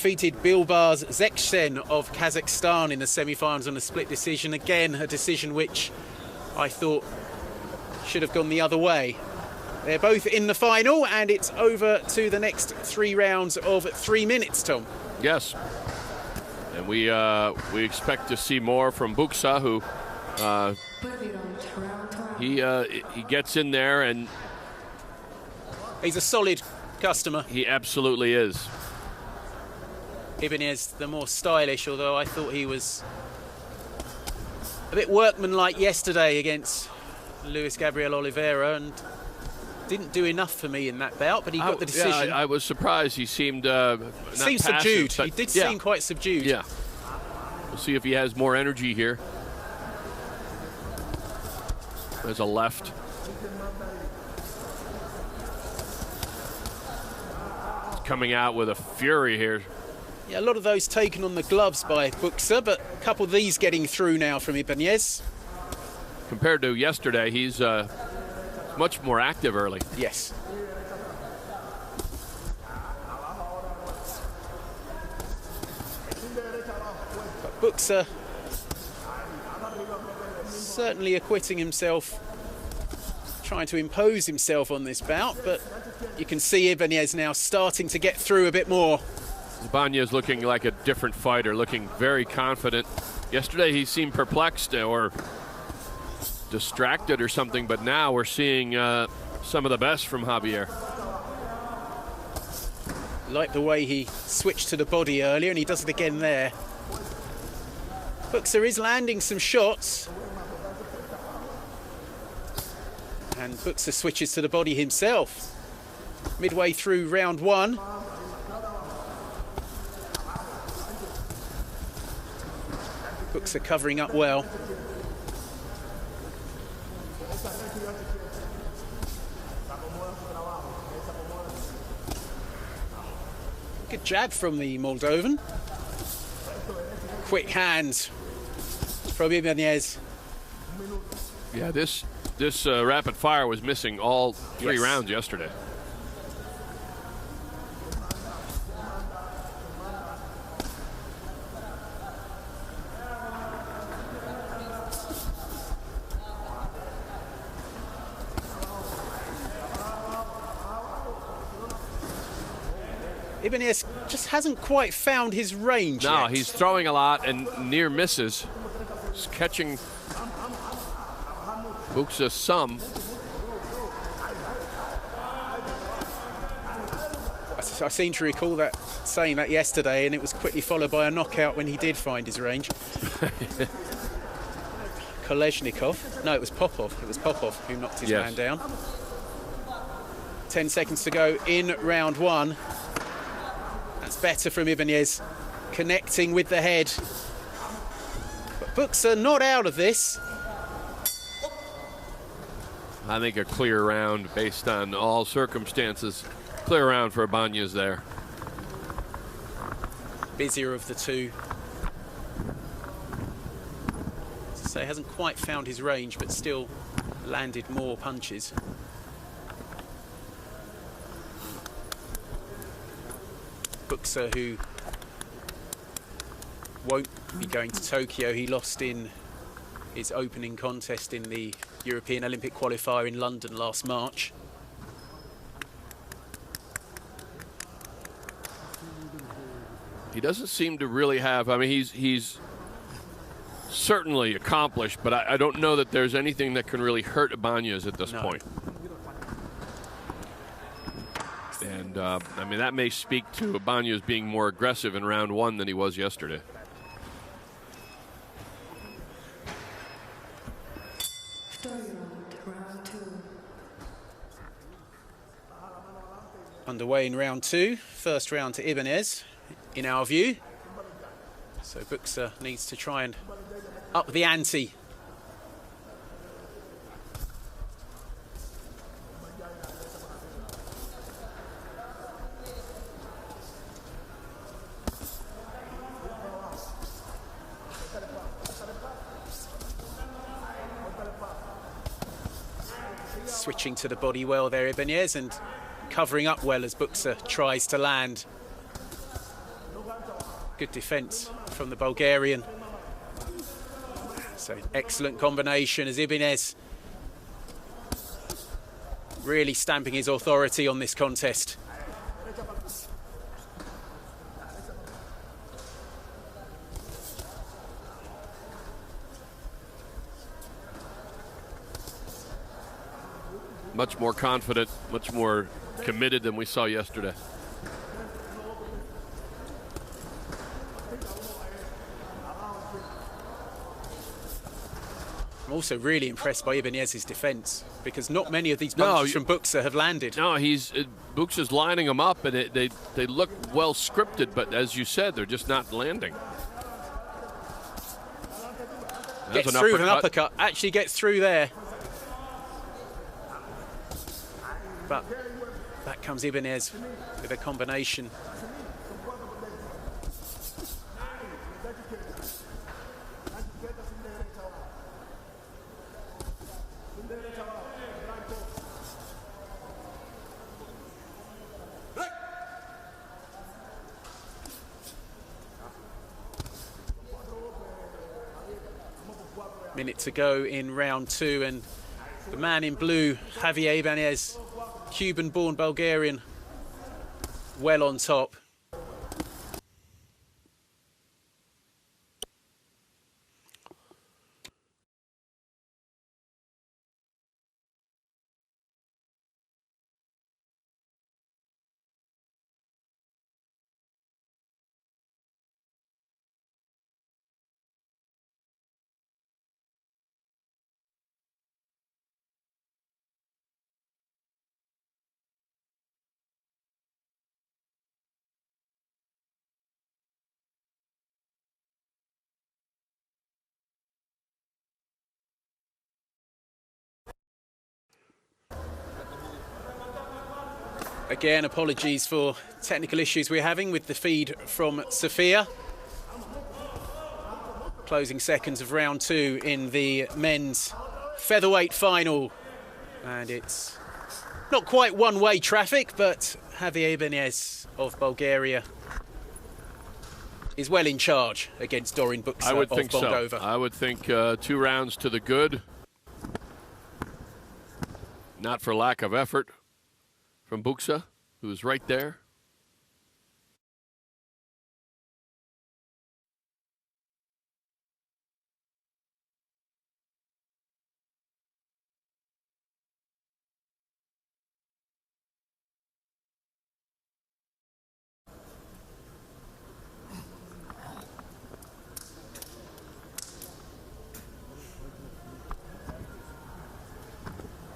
Defeated Bilbaz Zeksen of Kazakhstan in the semi-finals on a split decision. Again, a decision which I thought should have gone the other way. They're both in the final, and it's over to the next 3 rounds of 3 minutes, Tom. Yes. And we expect to see more from Bucsa, who he gets in there, and he's a solid customer. He absolutely is. Ibáñez, the more stylish, although I thought he was a bit workmanlike yesterday against Luis Gabriel Oliveira, and didn't do enough for me in that bout, but he got the decision. Yeah, I was surprised. He seemed seemed subdued. He did seem quite subdued. Yeah. We'll see if he has more energy here. There's a left. He's coming out with a fury here. Yeah, a lot of those taken on the gloves by Bucsa, but a couple of these getting through now from Ibáñez. Compared to yesterday, he's much more active early. Yes. But Bucsa certainly acquitting himself, trying to impose himself on this bout, but you can see Ibáñez now starting to get through a bit more. Ibáñez looking like a different fighter, looking very confident. Yesterday he seemed perplexed or distracted or something, but now we're seeing some of the best from Javier. Like the way he switched to the body earlier, and he does it again there. Bucsa is landing some shots. And Bucsa switches to the body himself. Midway through round 1. Bucsa covering up well. Good jab from the Moldovan. Quick hands from Ibáñez. Yeah, this rapid fire was missing all 3 rounds yesterday. Ibáñez just hasn't quite found his range No, yet. he's throwing a lot and near misses. He's catching Bucsa some. I seem to recall saying that yesterday, and it was quickly followed by a knockout when he did find his range. Kolesnikov. No, it was Popov. It was Popov who knocked his man down. 10 seconds to go in round 1. That's better from Ibáñez, connecting with the head. But Bucsa not out of this. I think a clear round based on all circumstances. Clear round for Ibáñez there. Busier of the two. As I say, hasn't quite found his range, but still landed more punches. Bucsa, who won't be going to Tokyo. He lost in his opening contest in the European Olympic qualifier in London last March. He doesn't seem to really have, I mean, he's certainly accomplished, but I don't know that there's anything that can really hurt Ibáñez at this point. And, I mean, that may speak to Ibáñez being more aggressive in round 1 than he was yesterday. Underway in round 2. First round to Ibáñez, in our view. So Bucsa needs to try and up the ante. Switching to the body well there, Ibáñez, and covering up well as Bucsa tries to land. Good defence from the Bulgarian. So excellent combination as Ibáñez really stamping his authority on this contest. Much more confident, much more committed than we saw yesterday. I'm also really impressed by Ibáñez's defence, because not many of these punches from Bucsa have landed. No, Bucsa's lining them up, and they look well scripted, but as you said, they're just not landing. Gets through with an uppercut, actually gets through there. But back comes Ibáñez with a combination. Minute to go in round 2, and the man in blue, Javier Ibáñez, Cuban-born Bulgarian, well on top. Again, apologies for technical issues we're having with the feed from Sofia. Closing seconds of round 2 in the men's featherweight final. And it's not quite one-way traffic, but Javier Ibáñez of Bulgaria is well in charge against Dorin Bucsa of Moldova. So. I would think 2 rounds to the good. Not for lack of effort from Bucsa, who's right there.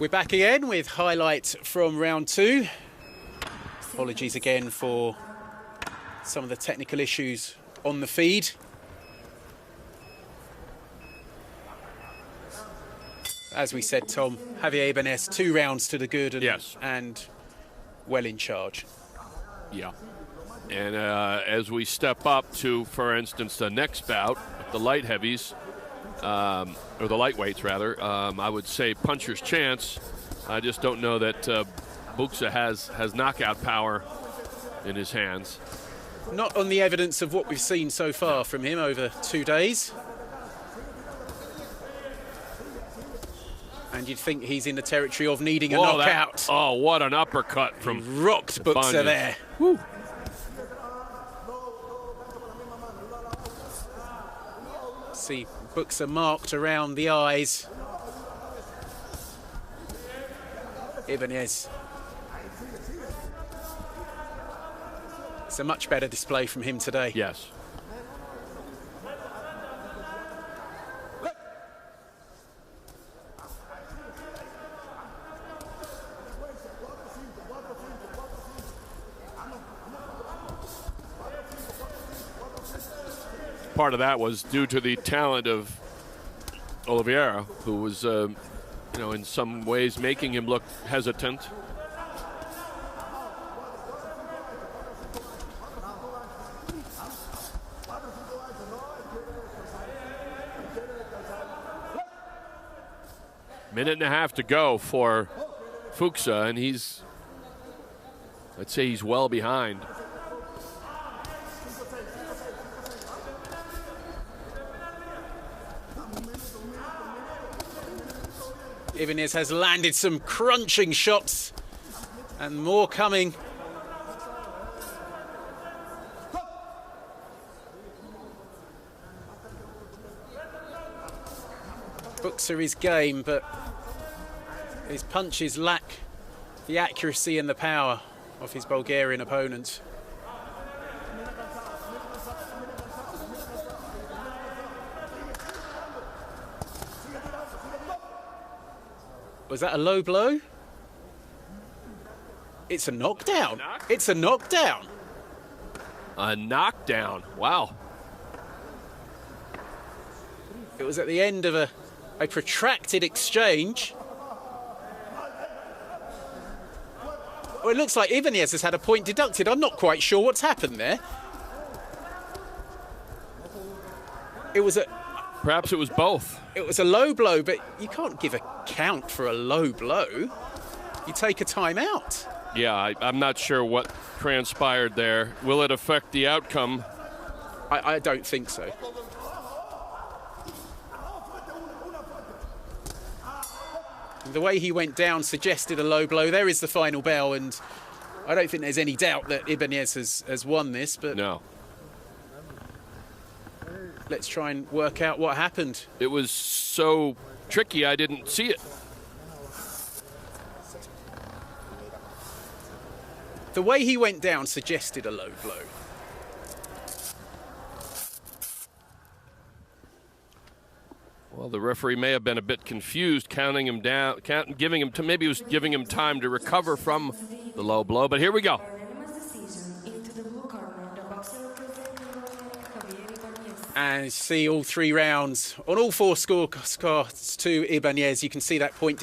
We're back again with highlights from round 2. Apologies again for some of the technical issues on the feed. As we said, Tom, Javier Ibáñez, 2 rounds to the good and, yes, and well in charge. Yeah. And as we step up to, for instance, the next bout, the light heavies, or the lightweights rather, I would say puncher's chance. I just don't know that Bucsa has knockout power in his hands. Not on the evidence of what we've seen so far from him over 2 days. And you'd think he's in the territory of needing a knockout. Oh, what an uppercut from he rocked Bucsa there. Woo. See Bucsa marked around the eyes. Ibáñez. It's a much better display from him today. Yes. Part of that was due to the talent of Oliveira, who was, in some ways making him look hesitant. Minute and a half to go for Bucsa, and I'd say he's well behind. Ibáñez has landed some crunching shots and more coming. Bucsa is game, but his punches lack the accuracy and the power of his Bulgarian opponent. Was that a low blow? It's a knockdown. It's a knockdown. A knockdown. Wow. It was at the end of a protracted exchange. Well, it looks like Ibáñez has had a point deducted. I'm not quite sure what's happened there. It was a... Perhaps it was both. It was a low blow, but you can't give a count for a low blow. You take a timeout. Yeah, I'm not sure what transpired there. Will it affect the outcome? I don't think so. The way he went down suggested a low blow. There is the final bell, and I don't think there's any doubt that Ibáñez has won this, but no. Let's try and work out what happened. It was so tricky, I didn't see it. The way he went down suggested a low blow. Well, the referee may have been a bit confused, counting him down, maybe he was giving him time to recover from the low blow, but here we go. And see all 3 rounds on all 4 scorecards to Ibáñez. You can see that point